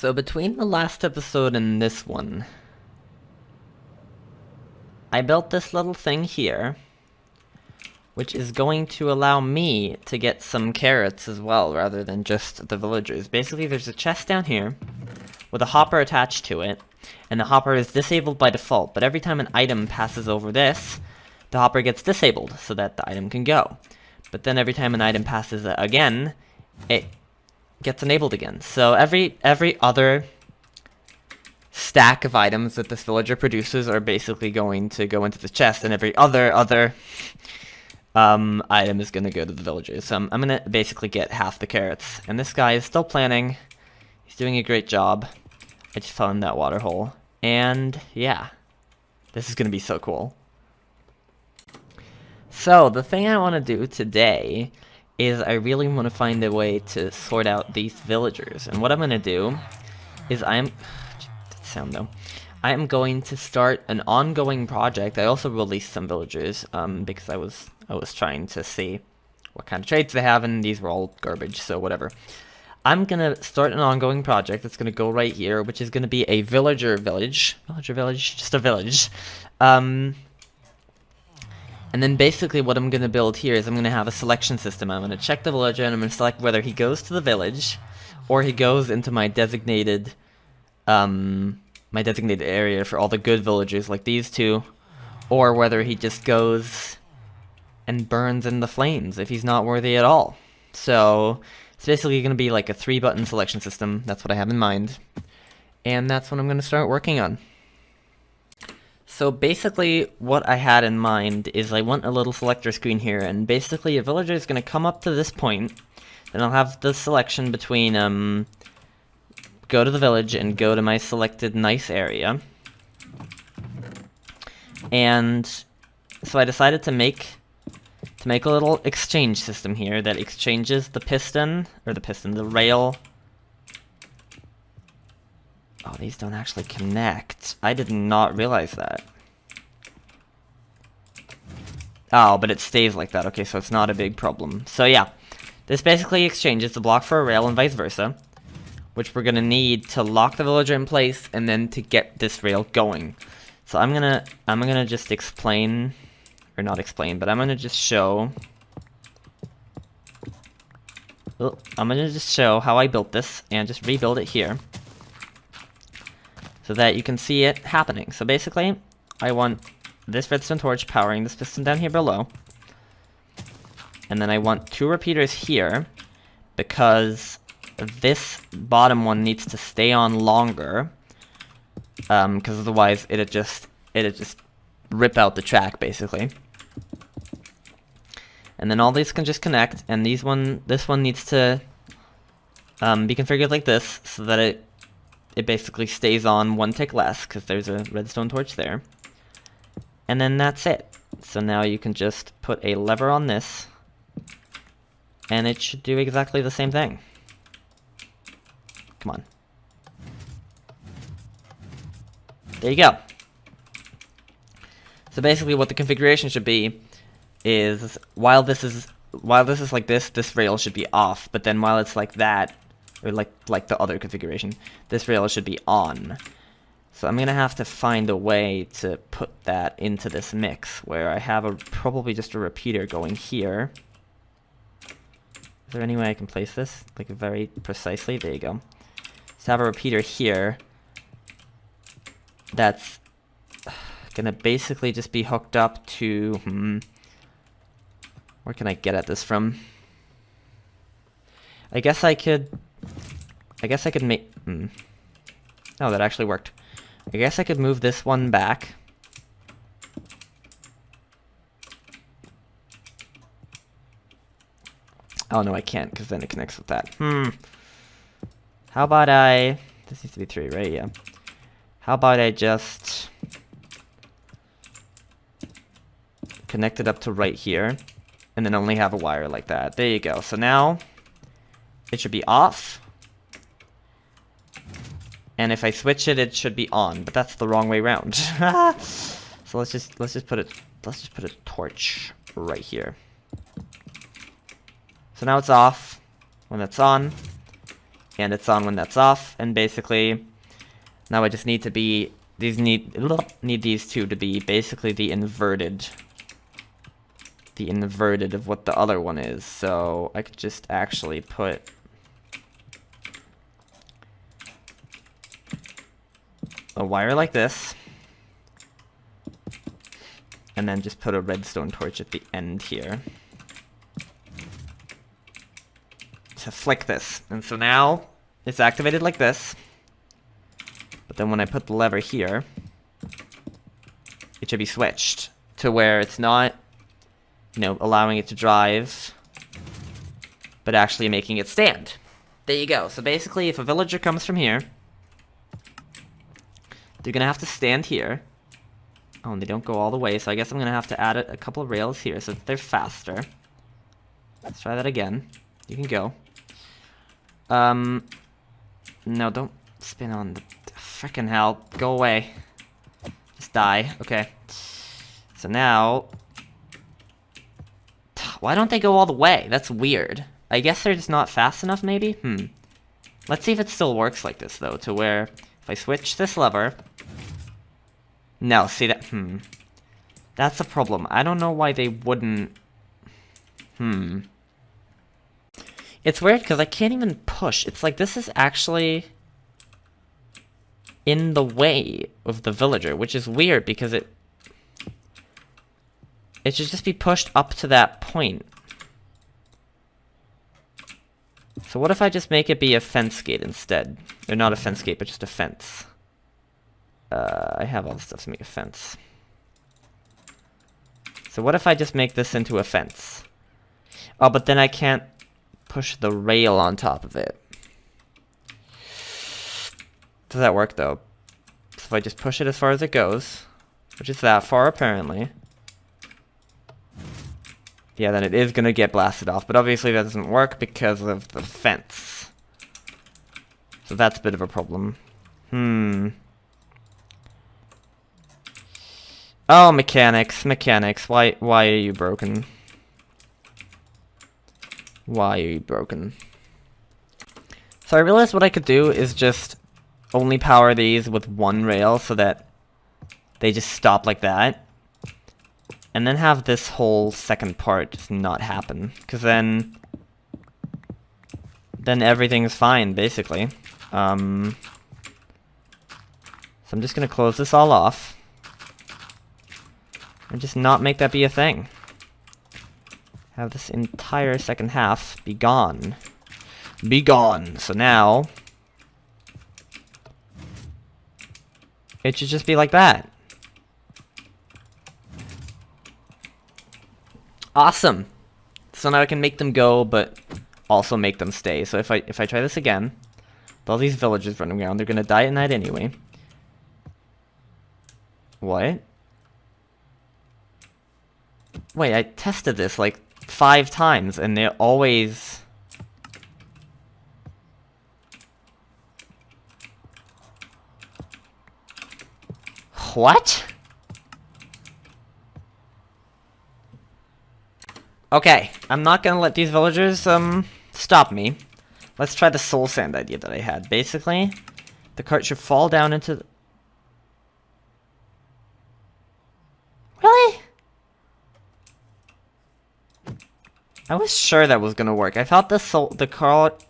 So between the last episode and this one, I built this little thing here, which is going to allow me to get some carrots as well, rather than just the villagers. Basically, there's a chest down here with a hopper attached to it, and the hopper is disabled by default, but every time an item passes over this, the hopper gets disabled so that the item can go. But then every time an item passes again, it gets enabled again. So every other stack of items that this villager produces are basically going to go into the chest, and every other item is going to go to the villagers. So I'm going to basically get half the carrots. And this guy is still planning. He's doing a great job. I just fell in that water hole. And yeah, this is going to be so cool. So the thing I want to do today is I really want to find a way to sort out these villagers. And what I'm going to do is I am going to start an ongoing project. I also released some villagers because I was trying to see what kind of traits they have, and these were all garbage, so whatever. I'm going to start an ongoing project that's going to go right here, which is going to be a villager village. Villager village? Just a village. And then basically what I'm going to build here is I'm going to have a selection system. I'm going to check the villager, and I'm going to select whether he goes to the village or he goes into my designated area for all the good villagers like these two, or whether he just goes and burns in the flames if he's not worthy at all. So it's basically going to be like a 3-button selection system. That's what I have in mind, and that's what I'm going to start working on. So basically what I had in mind is I want a little selector screen here, and basically a villager is going to come up to this point, then I'll have the selection between go to the village and go to my selected nice area. And so I decided to make a little exchange system here that exchanges the rail. Oh, these don't actually connect. I did not realize that. Oh, but it stays like that. Okay, so it's not a big problem. So yeah, this basically exchanges the block for a rail and vice versa, which we're gonna need to lock the villager in place and then to get this rail going. So I'm gonna just explain, or not explain, but I'm gonna just show. Well, I'm gonna just show how I built this and just rebuild it here, so that you can see it happening. So basically, I want this redstone torch powering this piston down here below. And then I want 2 repeaters here, because this bottom one needs to stay on longer, because otherwise it'd just rip out the track, basically. And then all these can just connect, and this one needs to be configured like this, so that it basically stays on 1 tick less, because there's a redstone torch there. And then that's it. So now you can just put a lever on this, and it should do exactly the same thing. Come on. There you go. So basically what the configuration should be is while this is like this rail should be off, but then while it's like that, or like the other configuration, this rail should be on. So I'm gonna have to find a way to put that into this mix where I have probably just a repeater going here. Is there any way I can place this like very precisely? There you go. So I have a repeater here that's gonna basically just be hooked up to where can I get at this from? I guess I could make oh, that actually worked. I guess I could move this one back. Oh no, I can't, because then it connects with that. How about this needs to be 3, right? Yeah. How about I just connect it up to right here, and then only have a wire like that. There you go. So now it should be off. And if I switch it, it should be on, but that's the wrong way around. So let's just put a torch right here. So now it's off. When it's on, and it's on when that's off, and basically, now I just need to be, need these two to be basically the inverted of what the other one is. So I could just actually put a wire like this, and then just put a redstone torch at the end here to flick this. And so now it's activated like this, but then when I put the lever here, it should be switched to where it's not, you know, allowing it to drive, but actually making it stand. There you go. So basically, if a villager comes from here, they're gonna have to stand here. Oh, and they don't go all the way, so I guess I'm gonna have to add a couple of rails here so that they're faster. Let's try that again. You can go. No, don't spin on the frickin' hell. Go away. Just die. Okay. So now, why don't they go all the way? That's weird. I guess they're just not fast enough, maybe? Let's see if it still works like this, though, to where if I switch this lever... No, see that? That's a problem. I don't know why they wouldn't... It's weird, because I can't even push. It's like this is actually in the way of the villager, which is weird, because it should just be pushed up to that point. So what if I just make it be a fence gate instead? Or not a fence gate, but just a fence. I have all the stuff to make a fence. So what if I just make this into a fence? Oh, but then I can't push the rail on top of it. Does that work, though? So if I just push it as far as it goes, which is that far, apparently. Yeah, then it is going to get blasted off. But obviously that doesn't work because of the fence. So that's a bit of a problem. Oh, mechanics. Why are you broken? Why are you broken? So I realized what I could do is just only power these with one rail so that they just stop like that. And then have this whole second part just not happen. Because then everything's fine, basically. So I'm just going to close this all off. And just not make that be a thing. Have this entire second half be gone. Be gone. So now it should just be like that. Awesome. So now I can make them go, but also make them stay. So if I try this again, with all these villagers running around, they're gonna die at night anyway. What? Wait, I tested this like 5 times, and they always... What? Okay, I'm not gonna let these villagers, stop me. Let's try the soul sand idea that I had. Basically, the cart should fall down into the... Really? I was sure that was gonna work. I thought the cart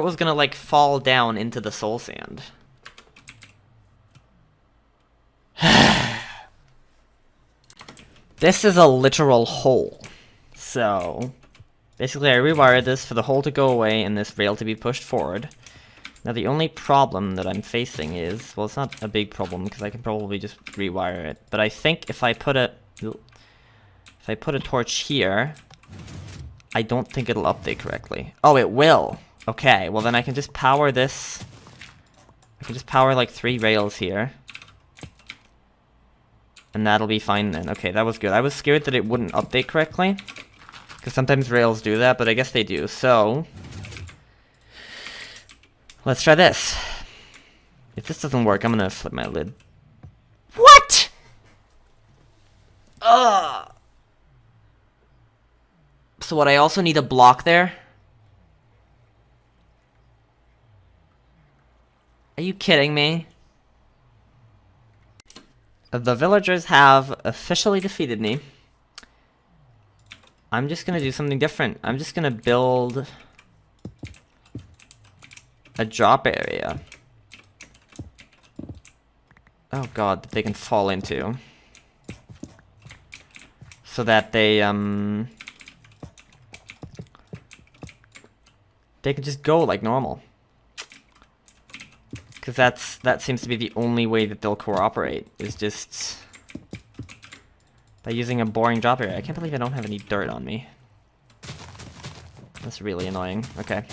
was gonna, like, fall down into the soul sand. This is a literal hole. So, basically I rewired this for the hole to go away and this rail to be pushed forward. Now the only problem that I'm facing is, well, it's not a big problem because I can probably just rewire it. But I think if I put a torch here, I don't think it'll update correctly. Oh, it will. Okay, well then I can just power this. I can just power like 3 rails here. And that'll be fine then. Okay, that was good. I was scared that it wouldn't update correctly. Because sometimes rails do that, but I guess they do. So, let's try this. If this doesn't work, I'm gonna flip my lid. What? Ugh. So what, I also need a block there? Are you kidding me? The villagers have officially defeated me. I'm just gonna do something different. I'm just gonna build a drop area. Oh god, that they can fall into. So that they can just go like normal. Because that seems to be the only way that they'll cooperate, is just by using a boring drop area. I can't believe I don't have any dirt on me. That's really annoying. Okay.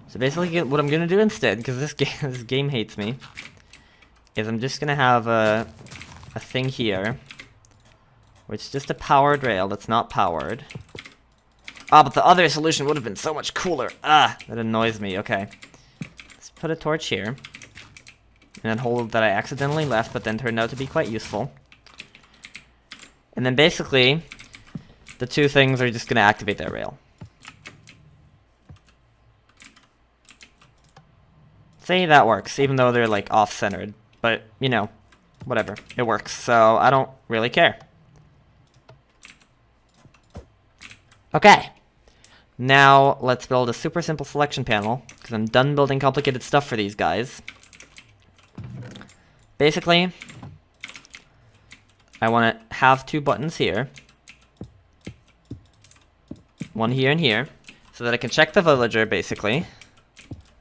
So basically what I'm gonna do instead, because this game hates me, is I'm just gonna have a thing here, which is just a powered rail that's not powered. Ah, but the other solution would have been so much cooler. Ah, that annoys me. Okay. Let's put a torch here. And then hold that I accidentally left, but then turned out to be quite useful. And then basically, the two things are just going to activate that rail. See, that works, even though they're like off-centered. But, you know, whatever. It works, so I don't really care. Okay. Now, let's build a super simple selection panel, because I'm done building complicated stuff for these guys. Basically, I want to have two buttons here. One here and here, so that I can check the villager, basically.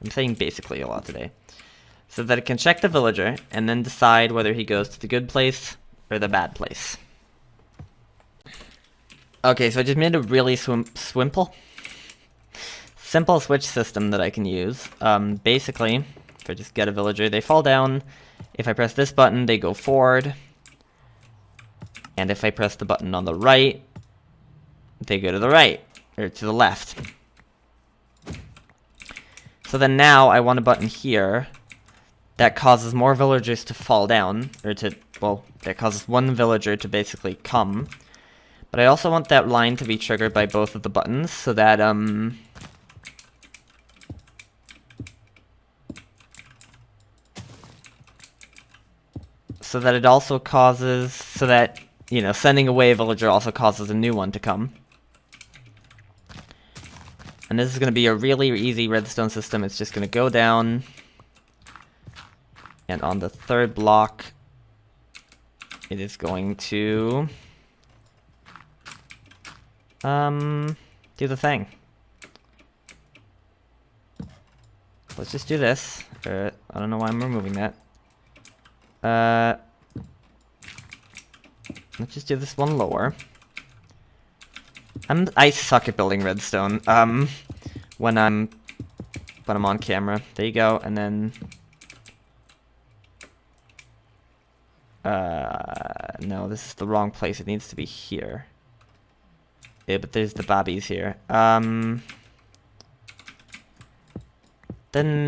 I'm saying basically a lot today. So that it can check the villager, and then decide whether he goes to the good place or the bad place. Okay, so I just made a really simple switch system that I can use. Basically, if I just get a villager, they fall down. If I press this button, they go forward. And if I press the button on the right, they go to the right, or to the left. So then now I want a button here that causes more villagers to fall down, or to, well, that causes one villager to basically come. But I also want that line to be triggered by both of the buttons, so that, so that it also causes, so that, you know, sending away a villager also causes a new one to come. And this is going to be a really easy redstone system. It's just going to go down, and on the third block, it is going to do the thing. Let's just do this. I don't know why I'm removing that. Let's just do this one lower. I suck at building redstone. When I'm on camera. There you go, and then no, this is the wrong place. It needs to be here. Yeah, but there's the babbies here. Then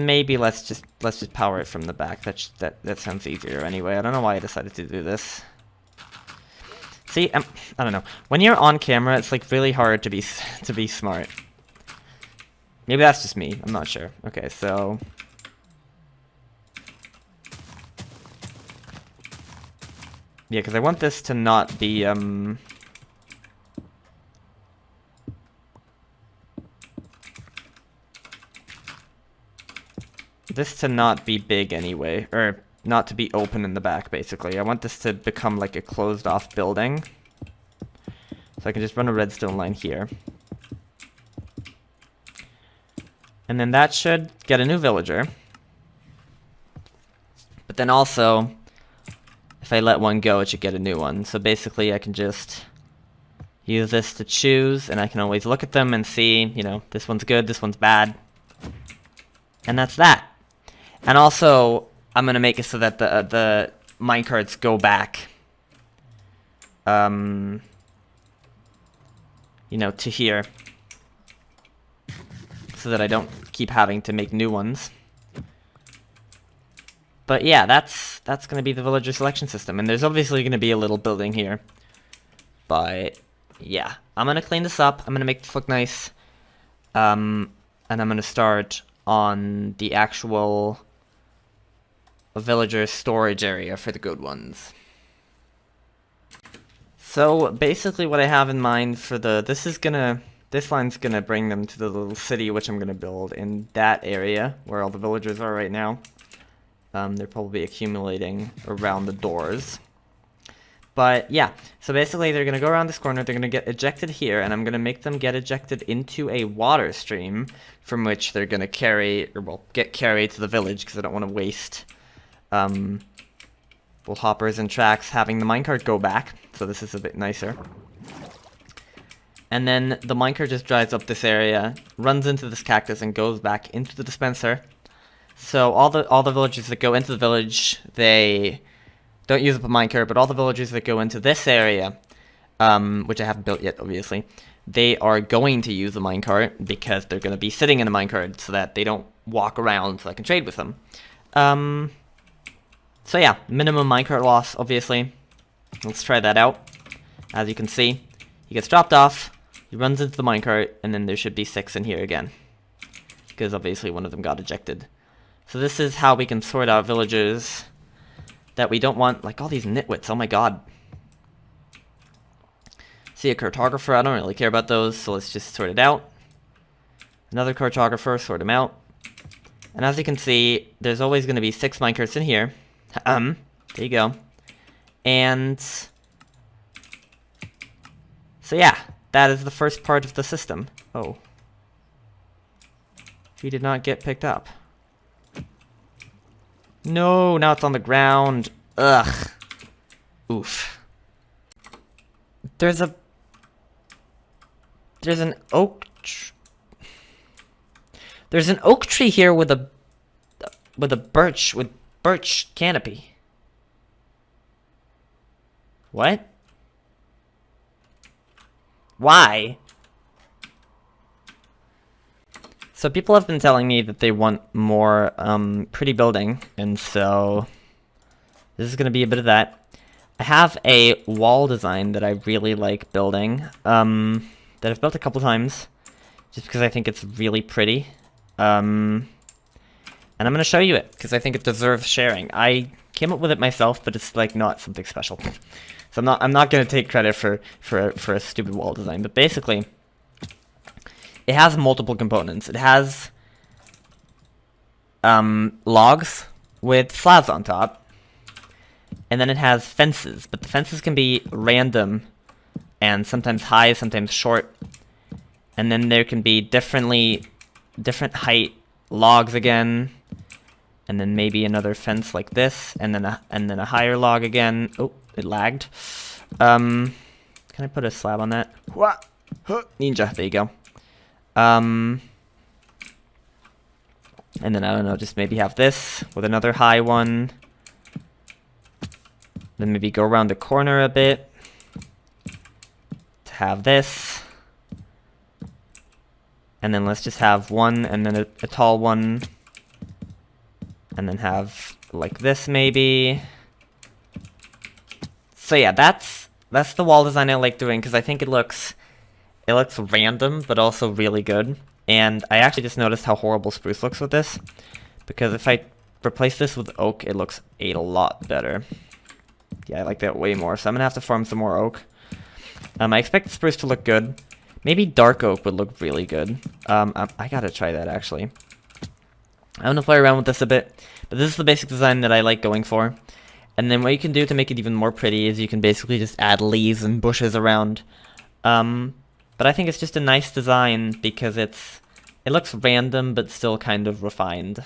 maybe let's just power it from the back. That sounds easier anyway. I don't know why I decided to do this. See, I don't know. When you're on camera, it's like really hard to be smart. Maybe that's just me. I'm not sure. Okay, so yeah, because I want this to not be this to not be big anyway, or not to be open in the back, basically. I want this to become like a closed-off building. So I can just run a redstone line here. And then that should get a new villager. But then also, if I let one go, it should get a new one. So basically, I can just use this to choose, and I can always look at them and see, you know, this one's good, this one's bad. And that's that. And also, I'm going to make it so that the minecarts go back, you know, to here. So that I don't keep having to make new ones. But yeah, that's going to be the villager selection system. And there's obviously going to be a little building here. But yeah, I'm going to clean this up. I'm going to make this look nice. And I'm going to start on the actual villager storage area for the good ones. So basically what I have in mind for this line's gonna bring them to the little city which I'm gonna build in that area where all the villagers are right now. They're probably accumulating around the doors. But yeah, so basically they're gonna go around this corner, they're gonna get ejected here, and I'm gonna make them get ejected into a water stream from which they're gonna get carried to the village because I don't want to waste both hoppers and tracks having the minecart go back. So this is a bit nicer. And then the minecart just drives up this area, runs into this cactus, and goes back into the dispenser. So all the villagers that go into the village, they don't use up a minecart, but all the villagers that go into this area, which I haven't built yet, obviously, they are going to use the minecart because they're going to be sitting in the minecart so that they don't walk around so I can trade with them. So yeah, minimum minecart loss, obviously. Let's try that out. As you can see, he gets dropped off, he runs into the minecart, and then there should be 6 in here again. Because obviously one of them got ejected. So this is how we can sort out villagers that we don't want, like all these nitwits, oh my god. See a cartographer, I don't really care about those, so let's just sort it out. Another cartographer, sort him out. And as you can see, there's always going to be 6 minecarts in here. There you go. And so yeah, that is the first part of the system. Oh. He did not get picked up. No, now it's on the ground. Ugh. Oof. There's an oak There's an oak tree here with a birch canopy. What? Why? So people have been telling me that they want more pretty building, and so this is going to be a bit of that. I have a wall design that I really like building, that I've built a couple times, just because I think it's really pretty. And I'm going to show you it, because I think it deserves sharing. I came up with it myself, but it's like not something special. So I'm not going to take credit for a stupid wall design, but basically it has multiple components. It has logs with slabs on top. And then it has fences, but the fences can be random and sometimes high, sometimes short. And then there can be different height logs again. And then maybe another fence like this, and then a higher log again. Oh, it lagged. Can I put a slab on that? Ninja, there you go. And then, I don't know, just maybe have this with another high one. Then maybe go around the corner a bit to have this. And then let's just have one, and then a tall one. And then have like this maybe. So yeah, that's the wall design I like doing, because I think it looks random, but also really good. And I actually just noticed how horrible spruce looks with this, because if I replace this with oak, it looks a lot better. Yeah, I like that way more, so I'm gonna have to farm some more oak. I expect spruce to look good. Maybe dark oak would look really good. I gotta try that, actually. I'm gonna play around with this a bit, but this is the basic design that I like going for. And then what you can do to make it even more pretty is you can basically just add leaves and bushes around. But I think it's just a nice design because it looks random but still kind of refined.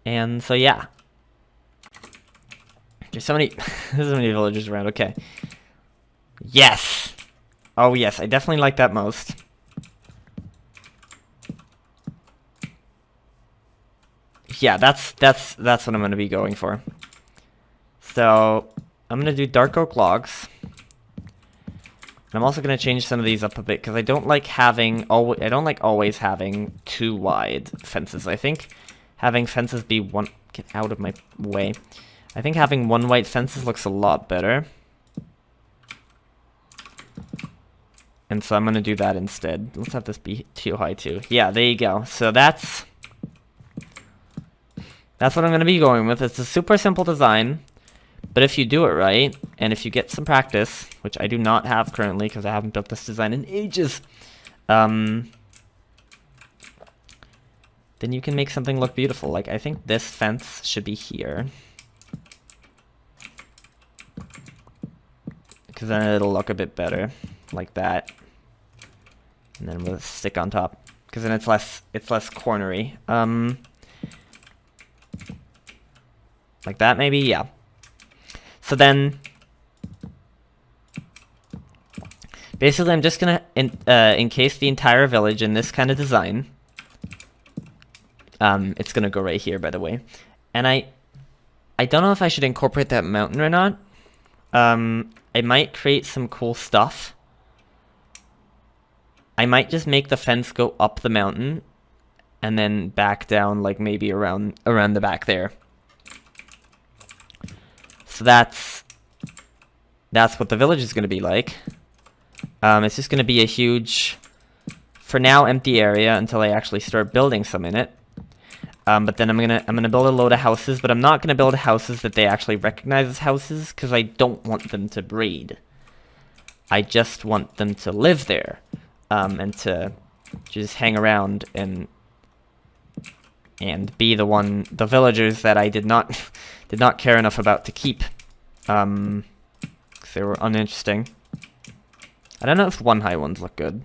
And so yeah. There's so many villagers around, okay. Yes! Oh yes, I definitely like that most. Yeah, that's what I'm gonna be going for. So I'm gonna do dark oak logs. And I'm also gonna change some of these up a bit because I don't like always having too wide fences. I think having fences be one. Get out of my way. I think having one white fences looks a lot better. And so I'm gonna do that instead. Let's have this be too high too. Yeah, there you go. So that's That's what I'm going to be going with. It's a super simple design, but if you do it right, and if you get some practice, which I do not have currently because I haven't built this design in ages, then you can make something look beautiful. Like, I think this fence should be here, because then it'll look a bit better, like that. And then we'll stick on top, because then it's less cornery. Like that, maybe? Yeah. So then, basically I'm just gonna encase the entire village in this kind of design. It's gonna go right here, by the way. And I don't know if I should incorporate that mountain or not. I might create some cool stuff. I might just make the fence go up the mountain and then back down, like maybe around the back there. So that's what the village is going to be like. It's just going to be a huge, for now, empty area until I actually start building some in it. But then I'm gonna build a load of houses, but I'm not gonna build houses that they actually recognize as houses, because I don't want them to breed. I just want them to live there, and to just hang around and be the villagers that I did not care enough about to keep, because they were uninteresting. I don't know if one high ones look good.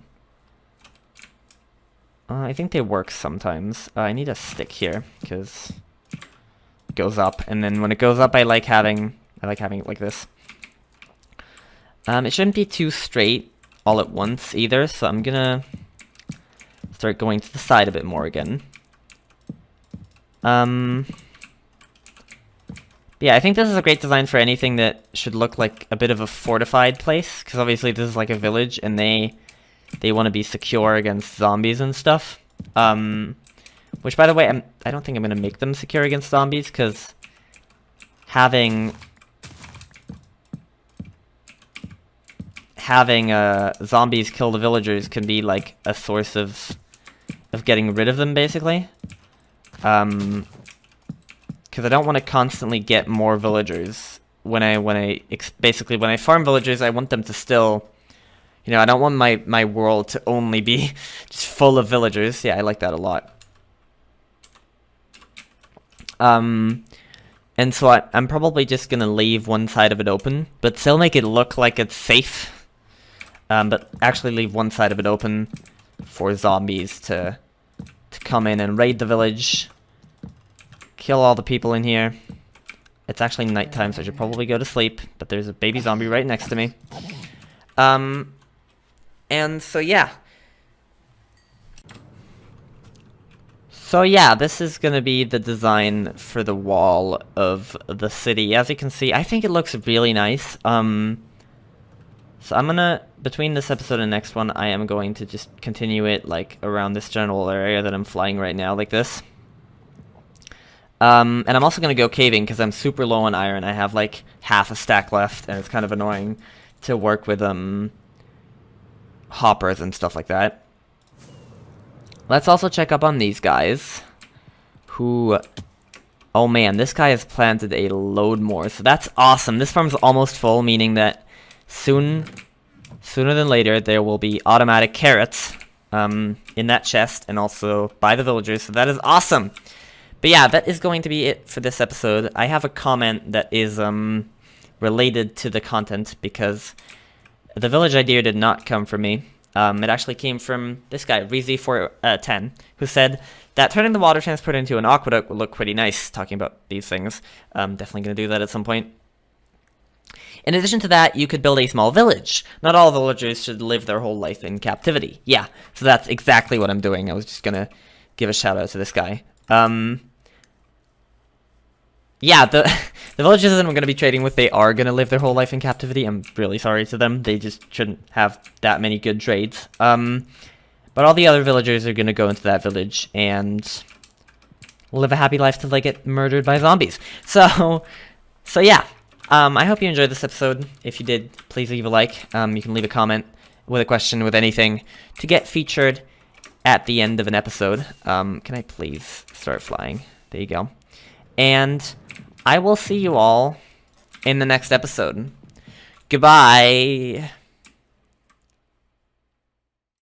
I think they work sometimes. I need a stick here, because it goes up, and then when it goes up, I like having it like this. It shouldn't be too straight all at once either, so I'm gonna start going to the side a bit more again. Yeah, I think this is a great design for anything that should look like a bit of a fortified place, because obviously this is like a village, and they want to be secure against zombies and stuff. Which, by the way, I don't think I'm going to make them secure against zombies, because having zombies kill the villagers can be like a source of getting rid of them, basically. Because I don't want to constantly get more villagers. When I farm villagers, I want them to still, you know, I don't want my world to only be just full of villagers. Yeah, I like that a lot. And so I'm probably just gonna leave one side of it open, but still make it look like it's safe. But actually leave one side of it open for zombies to come in and raid the village, kill all the people in here. It's actually nighttime, so I should probably go to sleep, but there's a baby zombie right next to me. And so yeah. So yeah, this is gonna be the design for the wall of the city. As you can see, I think it looks really nice. So I'm gonna, between this episode and next one, I am going to just continue it like around this general area that I'm flying right now, like this. And I'm also gonna go caving because I'm super low on iron. I have like half a stack left, and it's kind of annoying to work with hoppers and stuff like that. Let's also check up on these guys, who, oh man, this guy has planted a load more, so that's awesome. This farm's almost full, meaning that sooner than later there will be automatic carrots in that chest, and also by the villagers, so that is awesome. But yeah, that is going to be it for this episode. I have a comment that is related to the content, because the village idea did not come from me. It actually came from this guy, Reezy410, who said that turning the water transport into an aqueduct would look pretty nice, talking about these things. Definitely going to do that at some point. In addition to that, you could build a small village. Not all villagers should live their whole life in captivity. Yeah, so that's exactly what I'm doing. I was just going to give a shout out to this guy. Yeah, the villagers that I'm going to be trading with, they are going to live their whole life in captivity. I'm really sorry to them. They just shouldn't have that many good trades. But all the other villagers are going to go into that village and live a happy life till they get murdered by zombies. So yeah. I hope you enjoyed this episode. If you did, please leave a like. You can leave a comment with a question, with anything, to get featured at the end of an episode. Can I please start flying? There you go. and I will see you all in the next episode. Goodbye!